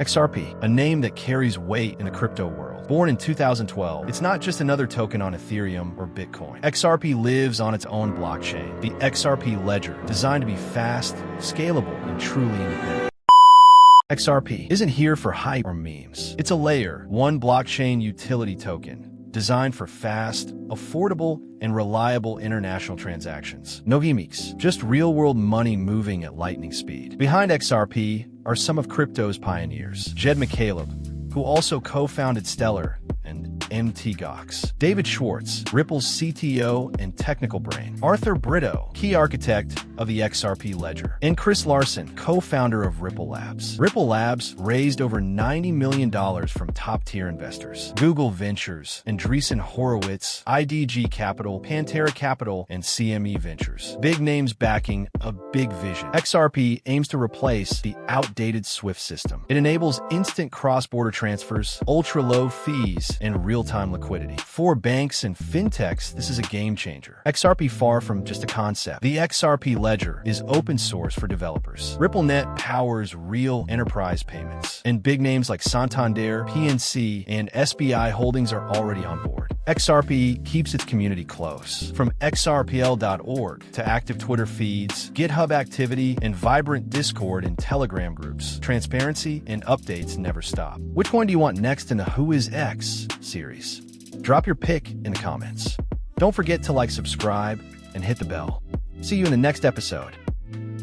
XRP, a name that carries weight in the crypto world. Born in 2012, it's not just another token on Ethereum or Bitcoin. XRP lives on its own blockchain, the XRP ledger, designed to be fast, scalable, and truly independent. XRP isn't here for hype or memes. It's a layer, one blockchain utility token, designed for fast, affordable, and reliable international transactions. No gimmicks, just real-world money moving at lightning speed. Behind XRP are some of crypto's pioneers. Jed McCaleb, who also co-founded Stellar and MTGOX. David Schwartz, Ripple's CTO and technical brain. Arthur Brito, key architect of the XRP ledger. And Chris Larson, co-founder of Ripple Labs. Ripple Labs raised over $90 million from top-tier investors. Google Ventures, Andreessen Horowitz, IDG Capital, Pantera Capital, and CME Ventures. Big names backing a big vision. XRP aims to replace the outdated SWIFT system. It enables instant cross-border transfers, ultra-low fees, and real-time liquidity. For banks and fintechs, this is a game changer. XRP far from just a concept. The XRP ledger is open source for developers. RippleNet powers real enterprise payments. And big names like Santander, PNC, and SBI Holdings are already on board. XRP keeps its community close. From xrpl.org to active Twitter feeds, GitHub activity, and vibrant Discord and Telegram groups, transparency and updates never stop. Which one do you want next in the Who is X series? Drop your pick in the comments. Don't forget to subscribe, and hit the bell. See you in the next episode.